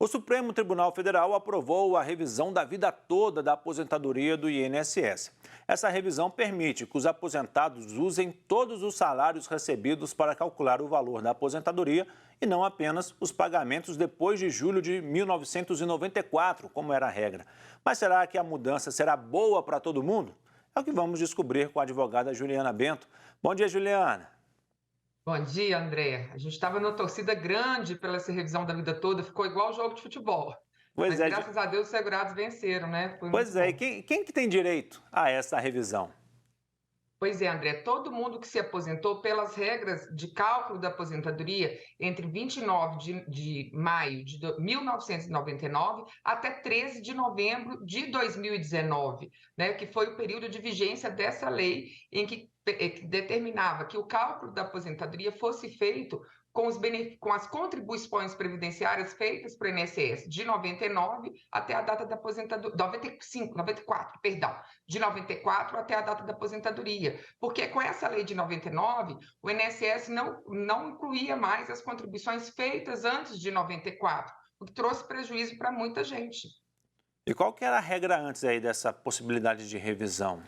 O Supremo Tribunal Federal aprovou a revisão da vida toda da aposentadoria do INSS. Essa revisão permite que os aposentados usem todos os salários recebidos para calcular o valor da aposentadoria e não apenas os pagamentos depois de julho de 1994, como era a regra. Mas será que a mudança será boa para todo mundo? É o que vamos descobrir com a advogada Juliana Bento. Bom dia, Juliana. Bom dia, André. A gente estava numa torcida grande pela essa revisão da vida toda, ficou igual o jogo de futebol. Pois Mas é, graças a Deus os segurados venceram, né? Foi muito pois é. E bom. quem que tem direito a essa revisão? Pois é, André, todo mundo que se aposentou pelas regras de cálculo da aposentadoria entre 29 de maio de 1999 até 13 de novembro de 2019, né, que foi o período de vigência dessa lei em que determinava que o cálculo da aposentadoria fosse feito com as contribuições previdenciárias feitas para o INSS de 99 até a data da aposentadoria, 95, 94, perdão, de 94 até a data da aposentadoria, porque com essa lei de 99, o INSS não incluía mais as contribuições feitas antes de 94, o que trouxe prejuízo para muita gente. E qual que era a regra antes aí dessa possibilidade de revisão?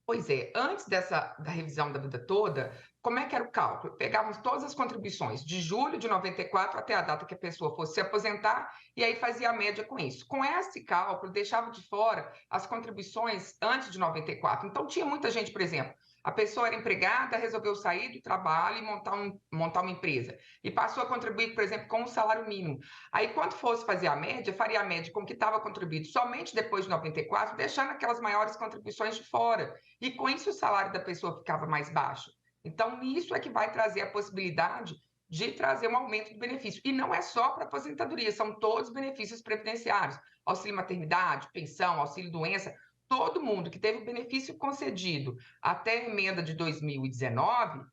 Pois é, antes da revisão da vida toda, como é que era o cálculo? Pegávamos todas as contribuições de julho de 94 até a data que a pessoa fosse se aposentar, e aí fazia a média com isso. Com esse cálculo, deixava de fora as contribuições antes de 94. Então, tinha muita gente, por exemplo, a pessoa era empregada, resolveu sair do trabalho e montar uma empresa, e passou a contribuir, por exemplo, com o salário mínimo. Aí, quando fosse fazer a média, faria a média com o que estava contribuído somente depois de 94, deixando aquelas maiores contribuições de fora. E com isso o salário da pessoa ficava mais baixo. Então, nisso é que vai trazer a possibilidade de trazer um aumento do benefício. E não é só para aposentadoria, são todos os benefícios previdenciários. Auxílio maternidade, pensão, auxílio doença, todo mundo que teve o benefício concedido até a emenda de 2019,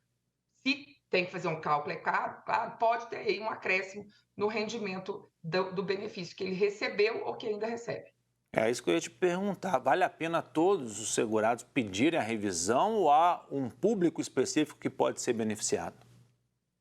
se tem que fazer um cálculo, é claro, pode ter aí um acréscimo no rendimento do benefício que ele recebeu ou que ainda recebe. É isso que eu ia te perguntar. Vale a pena todos os segurados pedirem a revisão ou há um público específico que pode ser beneficiado?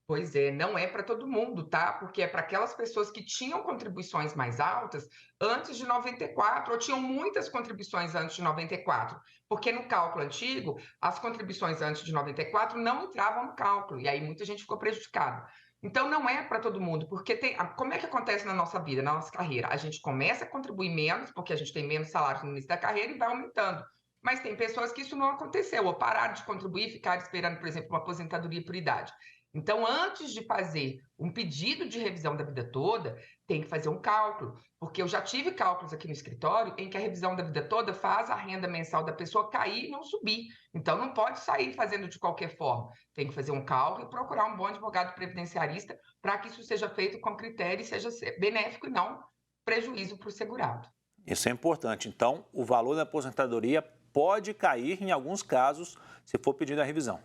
Pois é, não é para todo mundo, tá? Porque é para aquelas pessoas que tinham contribuições mais altas antes de 94, ou tinham muitas contribuições antes de 94. Porque no cálculo antigo, as contribuições antes de 94 não entravam no cálculo, e aí muita gente ficou prejudicada. Então não é para todo mundo, porque como é que acontece na nossa vida, na nossa carreira? A gente começa a contribuir menos, porque a gente tem menos salário no início da carreira e vai aumentando. Mas tem pessoas que isso não aconteceu, ou pararam de contribuir, ficaram esperando, por exemplo, uma aposentadoria por idade. Então, antes de fazer um pedido de revisão da vida toda, tem que fazer um cálculo, porque eu já tive cálculos aqui no escritório em que a revisão da vida toda faz a renda mensal da pessoa cair e não subir. Então, não pode sair fazendo de qualquer forma. Tem que fazer um cálculo e procurar um bom advogado previdenciarista para que isso seja feito com critério e seja benéfico e não prejuízo para o segurado. Isso é importante. Então, o valor da aposentadoria pode cair em alguns casos se for pedida a revisão.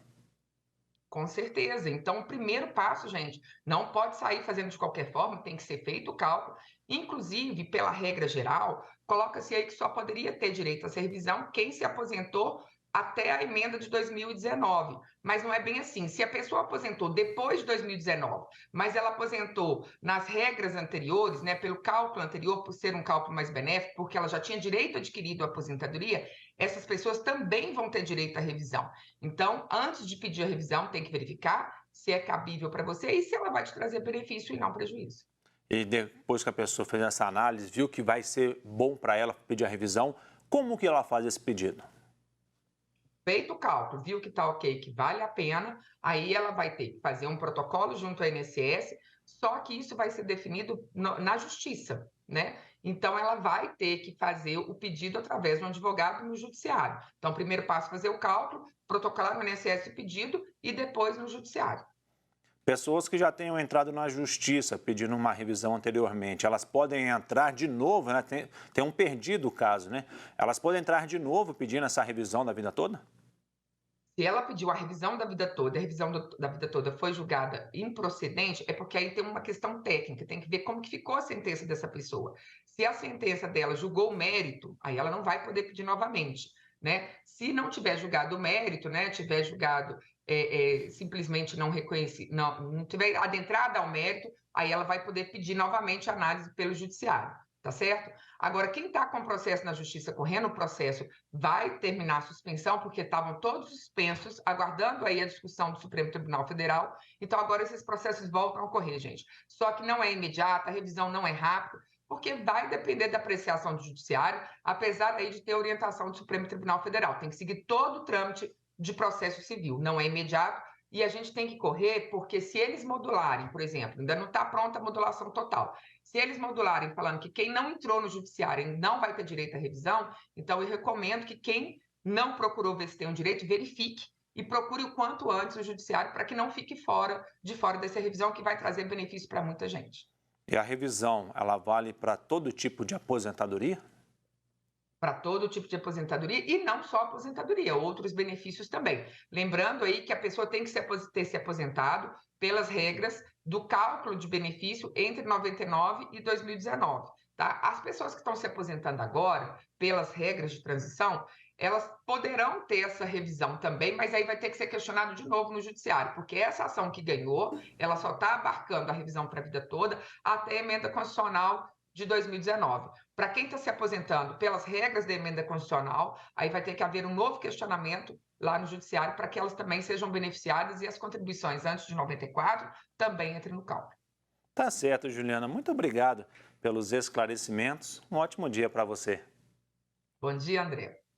Com certeza. Então, o primeiro passo, gente, não pode sair fazendo de qualquer forma, tem que ser feito o cálculo. Inclusive, pela regra geral, coloca-se aí que só poderia ter direito a essa revisão quem se aposentou até a emenda de 2019. Mas não é bem assim. Se a pessoa aposentou depois de 2019, mas ela aposentou nas regras anteriores, né, pelo cálculo anterior, por ser um cálculo mais benéfico, porque ela já tinha direito adquirido à aposentadoria, essas pessoas também vão ter direito à revisão. Então, antes de pedir a revisão, tem que verificar se é cabível para você e se ela vai te trazer benefício e não prejuízo. E depois que a pessoa fez essa análise, viu que vai ser bom para ela pedir a revisão, como que ela faz esse pedido? Feito o cálculo, viu que está ok, que vale a pena, aí ela vai ter que fazer um protocolo junto ao INSS, só que isso vai ser definido na justiça, né? Então, ela vai ter que fazer o pedido através de um advogado no judiciário. Então, o primeiro passo é fazer o cálculo, protocolar no INSS o pedido e depois no judiciário. Pessoas que já tenham entrado na justiça pedindo uma revisão anteriormente, elas podem entrar de novo, né? Tem um perdido o caso, né? Elas podem entrar de novo pedindo essa revisão da vida toda? Se ela pediu a revisão da vida toda, a revisão da vida toda foi julgada improcedente, é porque aí tem uma questão técnica, tem que ver como que ficou a sentença dessa pessoa. Se a sentença dela julgou o mérito, aí ela não vai poder pedir novamente, né? Se não tiver julgado o mérito, né, tiver julgado simplesmente não reconhecido, não tiver adentrada ao mérito, aí ela vai poder pedir novamente análise pelo judiciário, tá certo? Agora, quem está com o processo na justiça correndo, o processo vai terminar a suspensão, porque estavam todos suspensos, aguardando aí a discussão do Supremo Tribunal Federal. Então, agora esses processos voltam a ocorrer, gente. Só que não é imediata, a revisão não é rápida, porque vai depender da apreciação do judiciário, apesar aí de ter orientação do Supremo Tribunal Federal. Tem que seguir todo o trâmite de processo civil, não é imediato, e a gente tem que correr, porque se eles modularem, por exemplo, ainda não está pronta a modulação total, se eles modularem falando que quem não entrou no judiciário não vai ter direito à revisão, então eu recomendo que quem não procurou ver se tem um direito, verifique e procure o quanto antes o judiciário para que não fique fora dessa revisão, que vai trazer benefício para muita gente. E a revisão, ela vale para todo tipo de aposentadoria? Para todo tipo de aposentadoria e não só aposentadoria, outros benefícios também. Lembrando aí que a pessoa tem que ter se aposentado pelas regras do cálculo de benefício entre 99 e 2019, tá? As pessoas que estão se aposentando agora, pelas regras de transição, elas poderão ter essa revisão também, mas aí vai ter que ser questionado de novo no judiciário, porque essa ação que ganhou, ela só está abarcando a revisão para a vida toda até a emenda constitucional de 2019. Para quem está se aposentando pelas regras da emenda constitucional, aí vai ter que haver um novo questionamento lá no judiciário para que elas também sejam beneficiadas e as contribuições antes de 94 também entrem no cálculo. Tá certo, Juliana. Muito obrigado pelos esclarecimentos. Um ótimo dia para você. Bom dia, André.